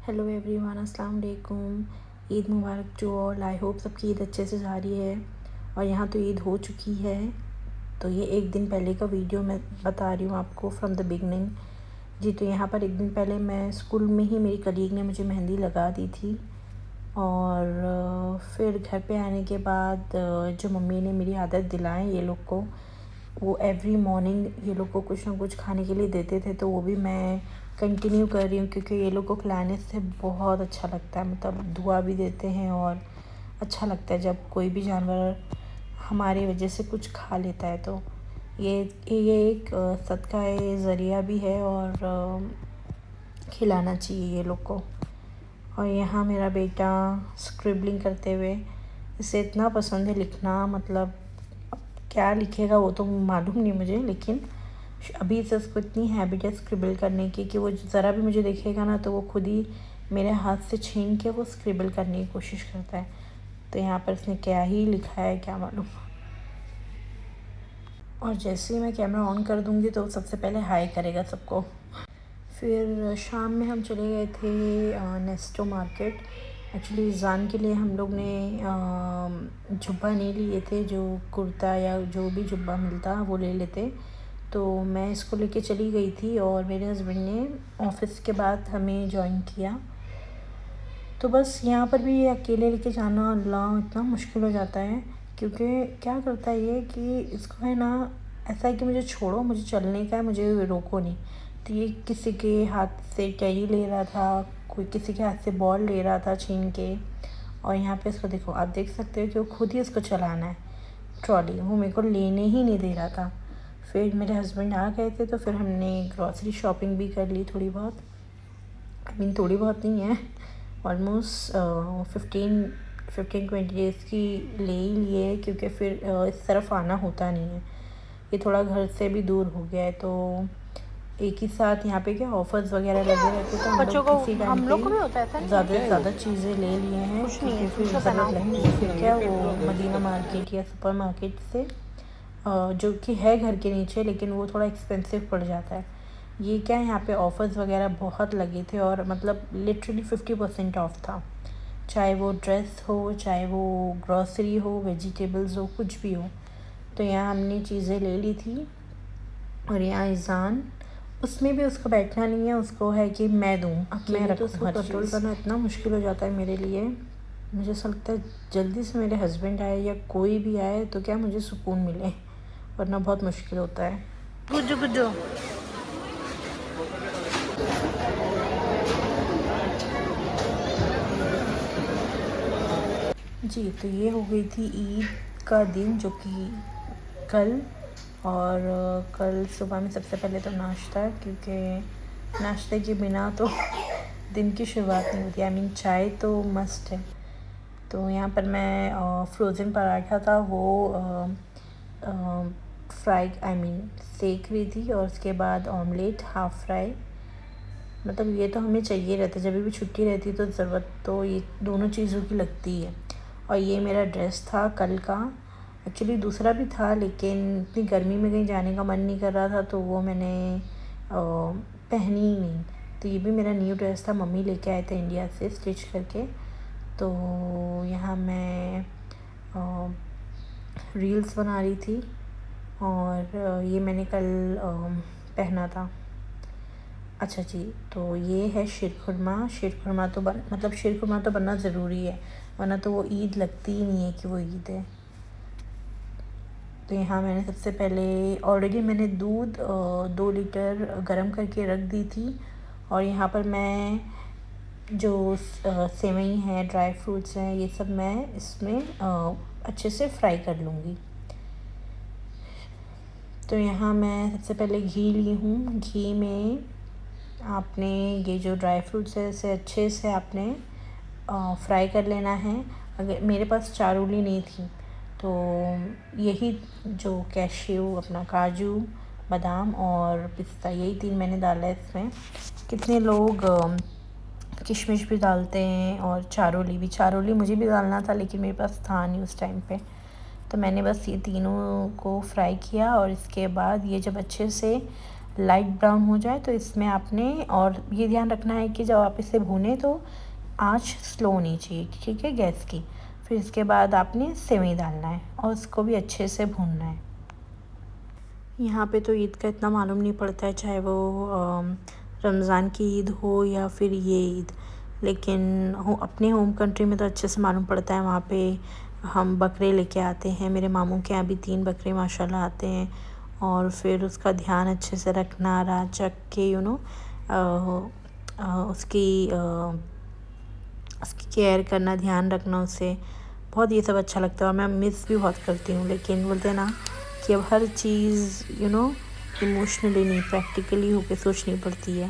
Hello everyone, अस्सलाम वालेकुम। ईद मुबारक to all. I hope सबकी ईद अच्छे से जा रही है और यहाँ तो ईद हो चुकी है। तो ये एक दिन पहले का वीडियो मैं बता रही हूँ आपको फ्रॉम द बिगनिंग। जी, तो यहाँ पर एक दिन पहले मैं स्कूल में ही मेरी कलीग ने मुझे मेहंदी लगा दी थी और फिर घर पे आने के बाद जो मम्मी ने मेरी आदत दिलाई ये लोग को, वो एवरी मॉर्निंग ये लोग को कुछ ना कुछ खाने के लिए देते थे, तो वो भी मैं कंटिन्यू कर रही हूँ क्योंकि ये लोग को खिलाने से बहुत अच्छा लगता है। मतलब दुआ भी देते हैं और अच्छा लगता है जब कोई भी जानवर हमारी वजह से कुछ खा लेता है। तो ये एक सदका ज़रिया भी है और खिलाना चाहिए ये लोग को। और यहाँ मेरा बेटा स्क्रिबलिंग करते हुए, इसे इतना पसंद है लिखना, मतलब क्या लिखेगा वो तो मालूम नहीं मुझे, लेकिन अभी से उसको इतनी हैबिट है स्क्रिबल करने की कि वो ज़रा भी मुझे देखेगा ना तो वो खुद ही मेरे हाथ से छीन के वो स्क्रिबल करने की कोशिश करता है। तो यहाँ पर इसने क्या ही लिखा है क्या मालूम। और जैसे ही मैं कैमरा ऑन कर दूँगी तो सबसे पहले हाय करेगा सबको। फिर शाम में हम चले गए थे नेस्टो मार्केट। एक्चुअली ज़ान के लिए हम लोग ने जुब्बा नहीं लिए थे, जो कुर्ता या जो भी जुब्बा मिलता वो ले लेते। तो मैं इसको लेके चली गई थी और मेरे हस्बैंड ने ऑफ़िस के बाद हमें जॉइन किया। तो बस यहाँ पर भी अकेले लेके जाना अल्लाह इतना मुश्किल हो जाता है, क्योंकि क्या करता है ये कि इसको है ना, ऐसा है कि मुझे छोड़ो, मुझे चलने का है, मुझे रोको नहीं। तो ये किसी के हाथ से टेडी ले रहा था, कोई किसी के हाथ से बॉल ले रहा था छीन के। और यहाँ पे इसको देखो, आप देख सकते हो कि वो खुद ही इसको चलाना है ट्रॉली, वो मेरे को लेने ही नहीं दे रहा था। फिर मेरे हस्बैंड आ गए थे तो फिर हमने ग्रॉसरी शॉपिंग भी कर ली थोड़ी बहुत। आई मीन थोड़ी बहुत नहीं है, ऑलमोस्ट 15-20 डेज़ की ले ही लिए, क्योंकि फिर इस तरफ आना होता नहीं है, ये थोड़ा घर से भी दूर हो गया है। तो एक ही साथ यहाँ पे क्या ऑफ़र्स वगैरह लगे रहते, तो हम बच्चों लोग को किसी टाइम हम पे लोग को भी होता है, ऐसा नहीं ज़्यादा है। से ज़्यादा चीज़ें ले लिए हैं, कुछ नहीं क्योंकि है, फिर उसको ज़रूरत पहनाओ। लगती है। फिर क्या वो मदीना मार्केट या सुपर मार्केट से जो कि है घर के नीचे, लेकिन वो थोड़ा एक्सपेंसिव पड़ जाता है। ये क्या है, यहाँ पे ऑफ़र्स वगैरह बहुत लगे थे और मतलब लिटरली 50% ऑफ था, चाहे वो ड्रेस हो, चाहे वो ग्रॉसरी हो, वेजिटेबल्स हो, कुछ भी हो। तो यहाँ हमने चीज़ें ले ली थी। और यहाँ ईज़ान, उसमें भी उसको बैठना नहीं है, उसको है कि मैं दूँ, मैं रखूँ। तो उसको कंट्रोल करना इतना मुश्किल हो जाता है मेरे लिए। मुझे ऐसा लगता है जल्दी से मेरे हस्बैंड आए या कोई भी आए तो क्या मुझे सुकून मिले, वरना बहुत मुश्किल होता है। गुज्जू गुज्जू। जी, तो ये हो गई थी ईद का दिन, जो कि कल। और कल सुबह में सबसे पहले तो नाश्ता, क्योंकि नाश्ते के बिना तो दिन की शुरुआत नहीं होती। आई मीन चाय तो मस्ट है। तो यहाँ पर मैं फ्रोज़न पराठा था वो फ्राई, आई मीन सेक रही थी, और उसके बाद ऑमलेट हाफ़ फ्राई। मतलब ये तो हमें चाहिए रहता है, जब भी छुट्टी रहती तो ज़रूरत तो ये दोनों चीज़ों की लगती है। और ये मेरा ड्रेस था कल का। एक्चुअली दूसरा भी था, लेकिन इतनी गर्मी में कहीं जाने का मन नहीं कर रहा था, तो वो मैंने पहनी ही नहीं। तो ये भी मेरा न्यू ड्रेस था, मम्मी लेके आए थे इंडिया से स्टिच करके। तो यहाँ मैं रील्स बना रही थी और ये मैंने कल पहना था। अच्छा जी, तो ये है शीरखुरमा। शीरखुरमा तो मतलब शीरखुरमा तो बनना ज़रूरी है, वरना तो वो ईद लगती ही नहीं है कि वो ईद है। तो यहाँ मैंने सबसे पहले ऑलरेडी मैंने दूध 2 लीटर गरम करके रख दी थी। और यहाँ पर मैं जो सेवई हैं, ड्राई फ्रूट्स हैं, ये सब मैं इसमें अच्छे से फ्राई कर लूँगी। तो यहाँ मैं सबसे पहले घी ली हूँ। घी में आपने ये जो ड्राई फ्रूट्स है इसे अच्छे से आपने फ्राई कर लेना है। अगर मेरे पास चारोली नहीं थी तो यही जो कैश्यू, अपना काजू, बादाम और पिस्ता, यही 3 मैंने डाला है इसमें। कितने लोग किशमिश भी डालते हैं और चारोली मुझे भी डालना था, लेकिन मेरे पास था नहीं उस टाइम पे। तो मैंने बस ये तीनों को फ्राई किया और इसके बाद ये जब अच्छे से लाइट ब्राउन हो जाए तो इसमें आपने, और ये ध्यान रखना है कि जब आप इसे भूनें तो आंच स्लो होनी चाहिए, ठीक है, गैस की। फिर इसके बाद आपने सेवई डालना है और उसको भी अच्छे से भूनना है। यहाँ पे तो ईद का इतना मालूम नहीं पड़ता है, चाहे वो रमज़ान की ईद हो या फिर ये ईद, लेकिन अपने होम कंट्री में तो अच्छे से मालूम पड़ता है। वहाँ पे हम बकरे लेके आते हैं, मेरे मामू के यहाँ भी 3 बकरे माशाल्लाह आते हैं, और फिर उसका ध्यान अच्छे से रखना, रात जग के उसकी केयर करना, ध्यान रखना उसे, बहुत ये सब अच्छा लगता है। और मैं मिस भी बहुत करती हूँ, लेकिन बोलते हैं ना कि अब हर चीज़ इमोशनली नहीं, प्रैक्टिकली होके सोचनी पड़ती है,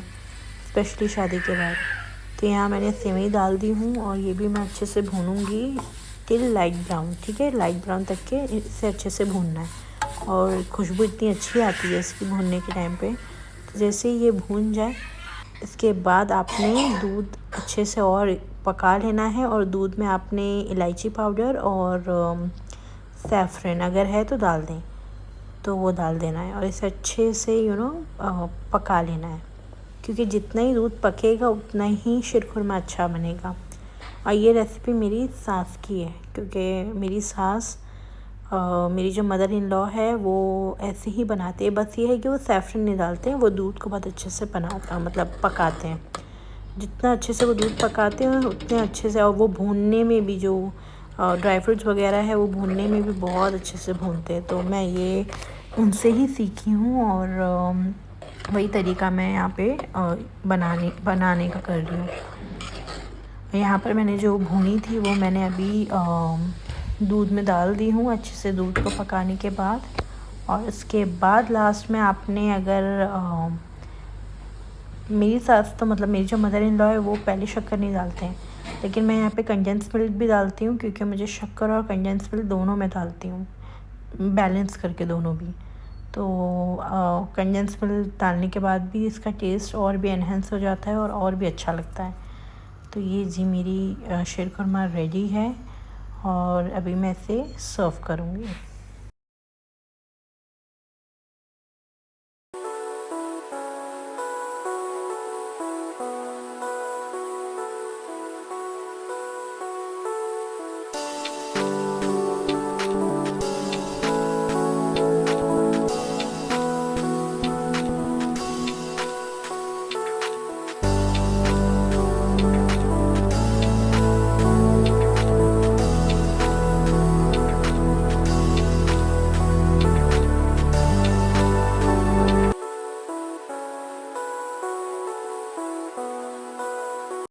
स्पेशली शादी के बाद। तो यहाँ मैंने सेवई डाल दी हूँ और ये भी मैं अच्छे से भूनूंगी टिल लाइट ब्राउन, ठीक है, लाइट ब्राउन तक के इसे अच्छे से भूनना है। और खुशबू इतनी अच्छी आती है इसकी भूनने के टाइम पे। तो जैसे ही ये भून जाए, इसके बाद आपने दूध अच्छे से और पका लेना है, और दूध में आपने इलायची पाउडर और सैफरन अगर है तो डाल दें, तो वो डाल देना है और इसे अच्छे से पका लेना है, क्योंकि जितना ही दूध पकेगा उतना ही शीरखुरमा अच्छा बनेगा। और ये रेसिपी मेरी सास की है, क्योंकि मेरी सास मेरी जो मदर इन लॉ है वो ऐसे ही बनाते हैं, बस ये है कि वो सैफरन नहीं डालते हैं, वो दूध को बहुत अच्छे से पकाते हैं। जितना अच्छे से वो दूध पकाते हैं उतने अच्छे से, और वो भूनने में भी जो ड्राई फ्रूट्स वगैरह है वो भूनने में भी बहुत अच्छे से भूनते हैं। तो मैं ये उनसे ही सीखी हूँ, और वही तरीका मैं यहाँ पे बनाने का कर रही हूँ। यहाँ पर मैंने जो भूनी थी वो मैंने अभी दूध में डाल दी हूँ, अच्छे से दूध को पकाने के बाद। और इसके बाद लास्ट में आपने अगर मेरी सास तो मतलब मेरी जो मदर इन लॉ है वो पहले शक्कर नहीं डालते हैं, लेकिन मैं यहाँ पे कंडेंस मिल्क भी डालती हूँ, क्योंकि मुझे शक्कर और कंडेंस मिल्क दोनों में डालती हूँ, बैलेंस करके दोनों भी। तो कंडेंस मिल्क डालने के बाद भी इसका टेस्ट और भी एनहेंस हो जाता है और भी अच्छा लगता है। तो ये जी मेरी शीरखुरमा रेडी है, और अभी मैं इसे सर्व करूँगी।